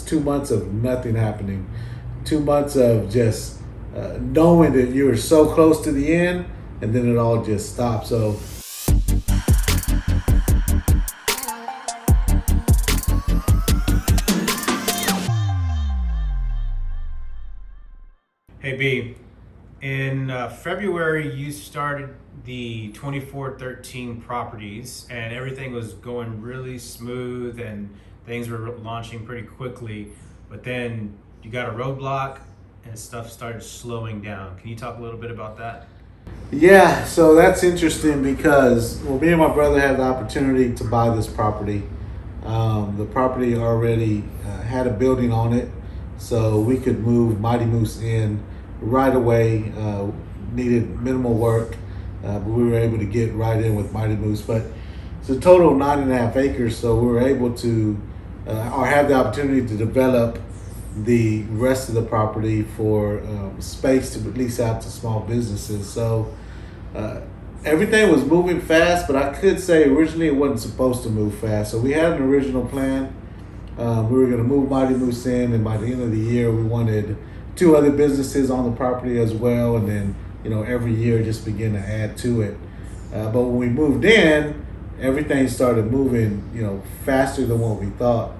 2 months of nothing happening, 2 months of just knowing that you were so close to the end, and then it all just stopped. So Hey B, in February you started the 2413 properties and everything was going really smooth and things were launching pretty quickly, but then you got a roadblock and stuff started slowing down. Can you talk a little bit about that? yeah, so that's interesting because me and my brother had the opportunity to buy this property. The property already had a building on it, so we could move Mighty Moose in right away. Needed minimal work, but we were able to get right in with Mighty Moose. But it's a total of 9.5 acres, so we were able to, or have the opportunity to develop the rest of the property for space to lease out to small businesses. So everything was moving fast, but I could say originally it wasn't supposed to move fast. So we had an original plan. We were going to move Mighty Moose in, and by the end of the year, we wanted 2 other businesses on the property as well, and then every year just begin to add to it. But when we moved in, everything started moving faster than what we thought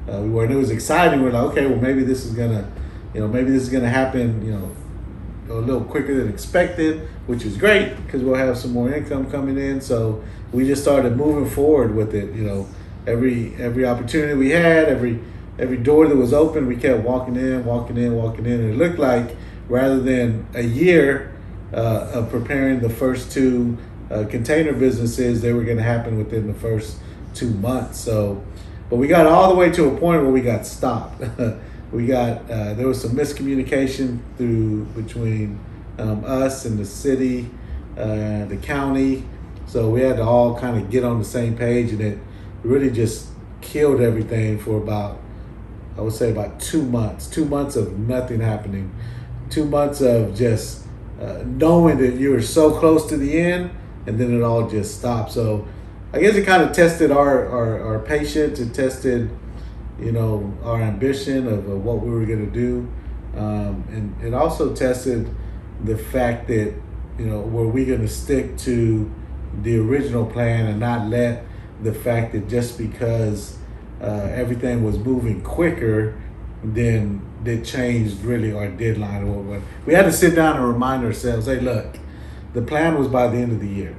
we were, and it was exciting. We're like, okay, well maybe this is gonna happen a little quicker than expected, which is great because we'll have some more income coming in. So we just started moving forward with it. Every opportunity we had, every door that was open, we kept walking in, and it looked like rather than a year of preparing the first 2 container businesses, they were going to happen within the first 2 months. So, but we got all the way to a point where we got stopped. There was some miscommunication between us and the city, the county. So we had to all kind of get on the same page, and it really just killed everything for about 2 months. 2 months of nothing happening. 2 months of just knowing that you were so close to the end, and then it all just stopped. So I guess it kind of tested our patience. It tested our ambition of what we were going to do, and it also tested the fact that were we going to stick to the original plan and not let the fact that just because everything was moving quicker, then it changed really our deadline. Or what we had to sit down and remind ourselves, hey, look, the plan was by the end of the year.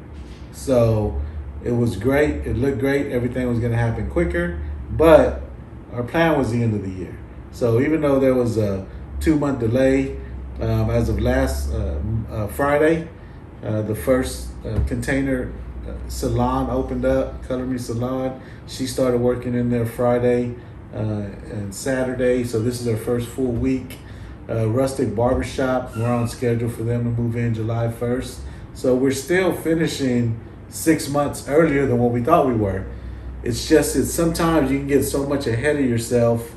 So it was great. It looked great. Everything was going to happen quicker, but our plan was the end of the year. So even though there was a 2-month delay, as of last Friday, the first container salon opened up, Color Me Salon. She started working in there Friday and Saturday. So this is her first full week. Rustic Barbershop, we're on schedule for them to move in July 1st. So we're still finishing 6 months earlier than what we thought we were. It's just that sometimes you can get so much ahead of yourself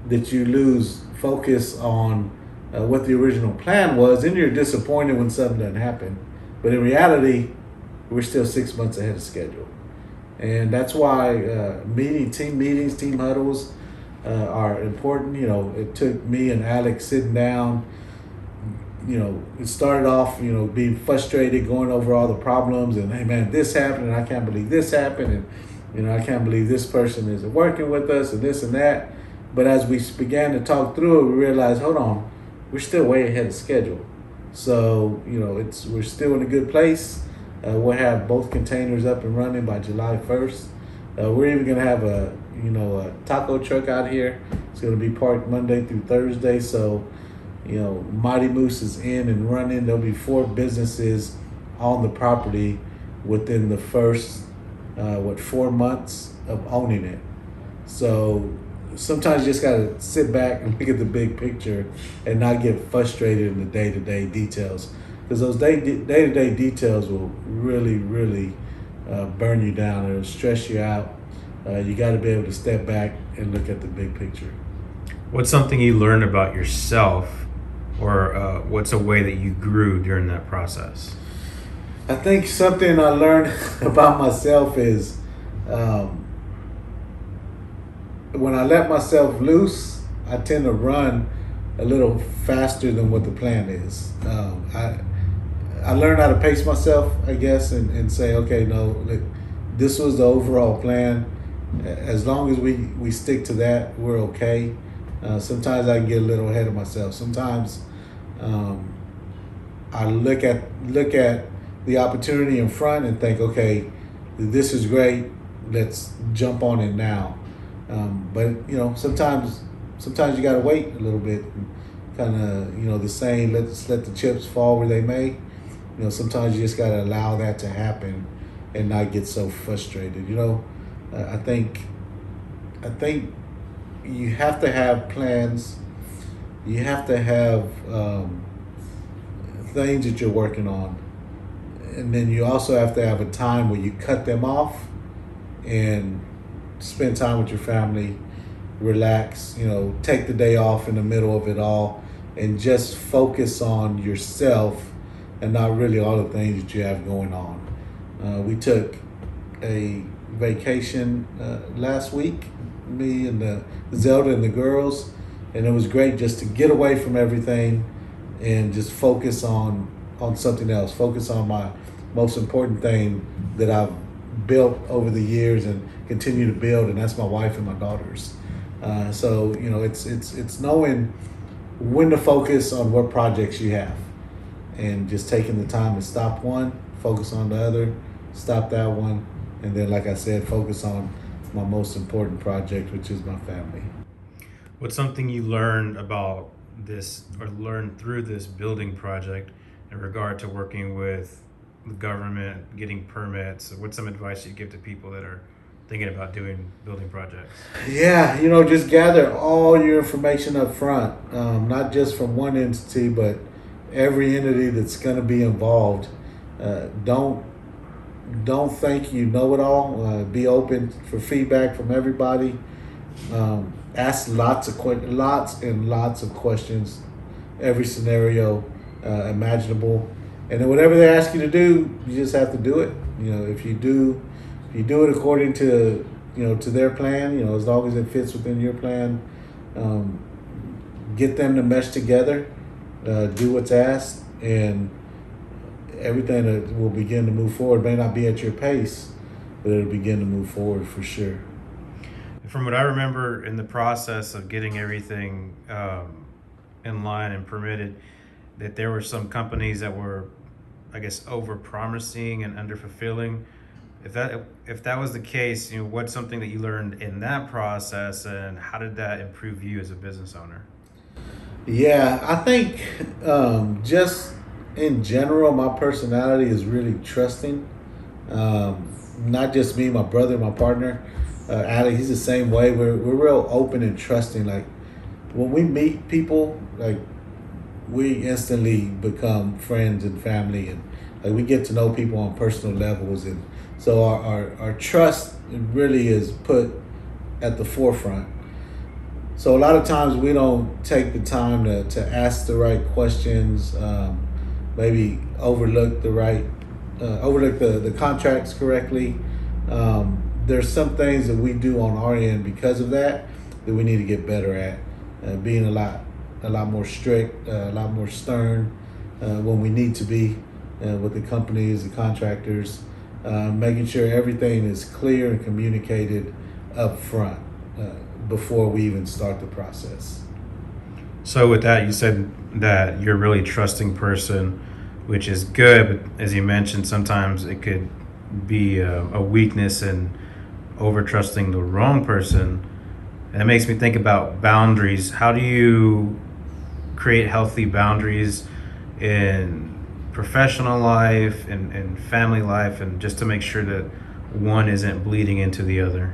that you lose focus on what the original plan was, and you're disappointed when something doesn't happen. But in reality, we're still 6 months ahead of schedule. And that's why team meetings, team huddles are important. It took me and Alex sitting down. It started off, being frustrated, going over all the problems, and hey man, this happened, and I can't believe this happened, and I can't believe this person isn't working with us, and this and that. But as we began to talk through it, we realized, hold on, we're still way ahead of schedule. So we're still in a good place. We'll have both containers up and running by July 1st. We're even gonna have a taco truck out here. It's gonna be parked Monday through Thursday. So Mighty Moose is in and running. There'll be 4 businesses on the property within the first 4 months of owning it. So sometimes you just gotta sit back and look at the big picture and not get frustrated in the day-to-day details, because those day-to-day details will really burn you down. It'll stress you out. You got to be able to step back and look at the big picture. What's something you learned about yourself, or what's a way that you grew during that process? I think something I learned about myself is when I let myself loose, I tend to run a little faster than what the plan is. I learned how to pace myself, I guess, and say, okay, no, look, this was the overall plan. As long as we stick to that, we're okay. Sometimes I can get a little ahead of myself. Sometimes I look at the opportunity in front and think, okay, this is great. Let's jump on it now. But sometimes you gotta wait a little bit. Kind of, the saying, let's let the chips fall where they may. Sometimes you just gotta allow that to happen and not get so frustrated. I think you have to have plans. You have to have things that you're working on, and then you also have to have a time where you cut them off and spend time with your family, relax. Take the day off in the middle of it all, and just focus on yourself and not really all the things that you have going on. We took a vacation last week, me and the Zelda and the girls, and it was great just to get away from everything and just focus on something else. Focus on my most important thing that I've built over the years and continue to build, and that's my wife and my daughters. So it's knowing when to focus on what projects you have, and just taking the time to stop one, focus on the other, stop that one, and then, like I said, focus on my most important project, which is my family. What's something you learned about this, or learned through this building project, in regard to working with the government, getting permits? What's some advice you give to people that are thinking about doing building projects? Yeah, just gather all your information up front, not just from one entity, but every entity that's going to be involved. Don't think you know it all. Be open for feedback from everybody. Ask lots and lots of questions, every scenario imaginable, and then whatever they ask you to do, you just have to do it. If you do it according to to their plan, as long as it fits within your plan, get them to mesh together, do what's asked, and everything that will begin to move forward. May not be at your pace, but it'll begin to move forward for sure. From what I remember, in the process of getting everything in line and permitted, that there were some companies that were, I guess, over-promising and under-fulfilling. If that was the case, what's something that you learned in that process, and how did that improve you as a business owner? Yeah, I think just in general, my personality is really trusting. Not just me, my brother, my partner, Alec. He's the same way. We're real open and trusting. Like when we meet people, like we instantly become friends and family, and like we get to know people on personal levels, and so our trust really is put at the forefront. So a lot of times we don't take the time to ask the right questions, maybe overlook the contracts correctly. There's some things that we do on our end because of that we need to get better at, being a lot more strict, a lot more stern when we need to be with the companies, the contractors, making sure everything is clear and communicated up front before we even start the process. So with that, you said that you're a really trusting person, which is good, but as you mentioned, sometimes it could be a weakness in over trusting the wrong person. And it makes me think about boundaries. How do you create healthy boundaries in professional life and family life, and just to make sure that one isn't bleeding into the other?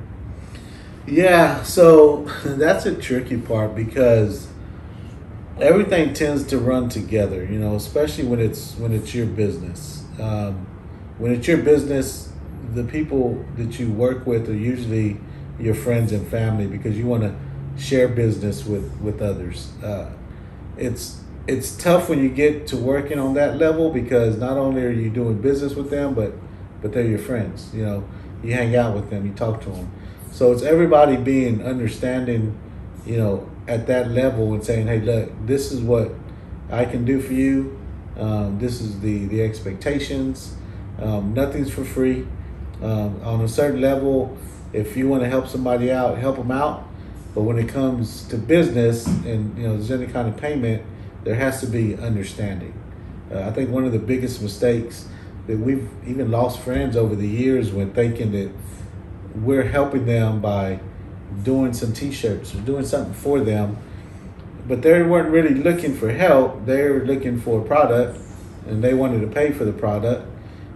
Yeah, so that's a tricky part because everything tends to run together, especially when it's your business. When it's your business, the people that you work with are usually your friends and family, because you want to share business with others. It's tough when you get to working on that level, because not only are you doing business with them, but they're your friends. You hang out with them, you talk to them. So it's everybody being understanding, at that level and saying, hey, look, this is what I can do for you. This is the expectations. Nothing's for free. On a certain level, if you want to help somebody out, help them out. But when it comes to business and there's any kind of payment, there has to be understanding. I think one of the biggest mistakes that we've even lost friends over the years when thinking that we're helping them by doing some t-shirts or doing something for them, but they weren't really looking for help. They were looking for a product and they wanted to pay for the product,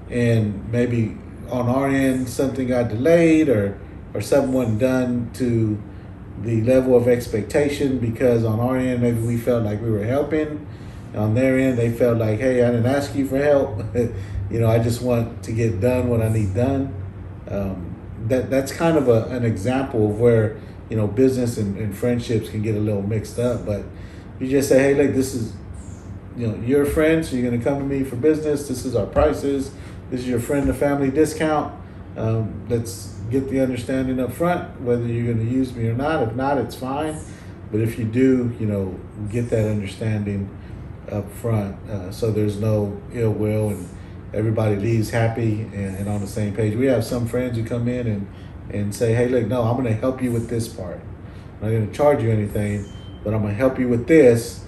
and maybe on our end something got delayed or something wasn't done to the level of expectation, because on our end maybe we felt like we were helping. On their end they felt like, hey, I didn't ask you for help. I just want to get done what I need done. That's kind of an example of where business and friendships can get a little mixed up. But you just say, hey, look, this is you're a friend, so you're going to come to me for business. This is our prices. This is your friend or family discount. Let's get the understanding up front whether you're going to use me or not. If not, it's fine. But if you do, get that understanding up front, so there's no ill will and everybody leaves happy and on the same page. We have some friends who come in and say, hey, look, no, I'm going to help you with this part. I'm not going to charge you anything, but I'm going to help you with this.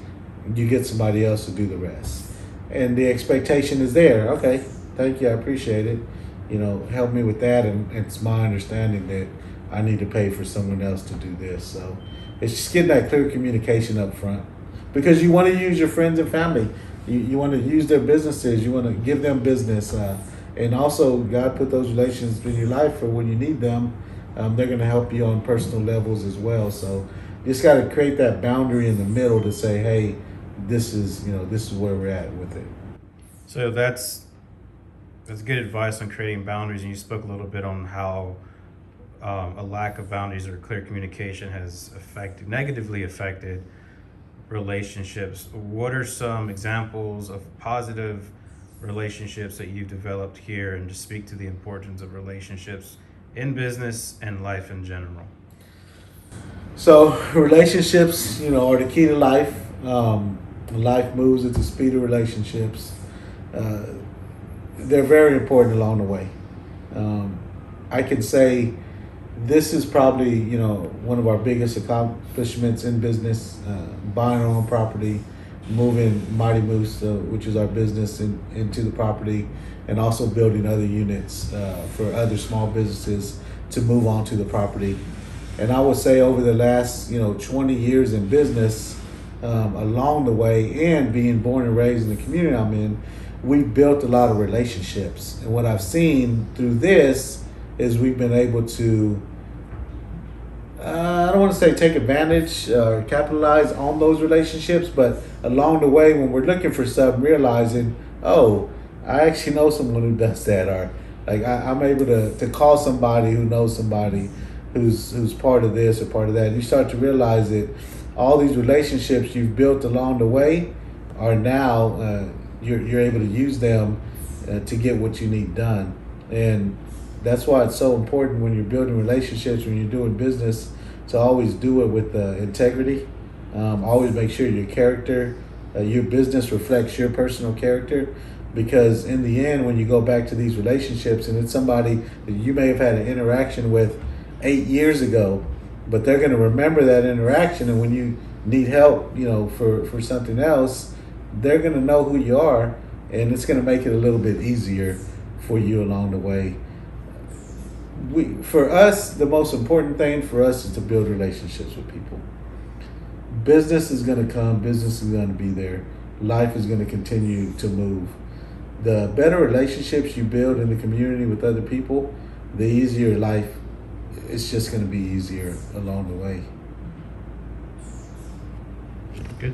You get somebody else to do the rest. And the expectation is there. Okay, thank you, I appreciate it. Help me with that, and it's my understanding that I need to pay for someone else to do this. So it's just getting that clear communication up front, because you want to use your friends and family. You want to use their businesses. You want to give them business. And also, God put those relations in your life for when you need them. They're going to help you on personal levels as well. So you just got to create that boundary in the middle to say, hey, this is where we're at with it. So that's good advice on creating boundaries. And you spoke a little bit on how a lack of boundaries or clear communication has negatively affected relationships. What are some examples of positive relationships that you've developed here, and just speak to the importance of relationships in business and life in general? So relationships, are the key to life. Life moves at the speed of relationships. They're very important along the way. I can say this is probably, one of our biggest accomplishments in business, buying our own property, moving Mighty Moose, which is our business, into the property, and also building other units for other small businesses to move onto the property. And I would say over the last, 20 years in business, along the way, and being born and raised in the community I'm in, we've built a lot of relationships. And what I've seen through this is we've been able to, I don't want to say take advantage or capitalize on those relationships, but along the way when we're looking for something, realizing, oh, I actually know someone who does that, or like I'm able to call somebody who knows somebody who's part of this or part of that. And you start to realize that all these relationships you've built along the way are now, you're able to use them to get what you need done. And that's why it's so important when you're building relationships, when you're doing business, to always do it with integrity. Always make sure your character, your business reflects your personal character, because in the end, when you go back to these relationships and it's somebody that you may have had an interaction with 8 years ago, but they're going to remember that interaction, and when you need help, for something else, they're going to know who you are, and it's going to make it a little bit easier for you along the way. For us, the most important thing for us is to build relationships with people. Business is going to come, business is going to be there, life is going to continue to move. The better relationships you build in the community with other people, the easier life, it's just going to be easier along the way. Good.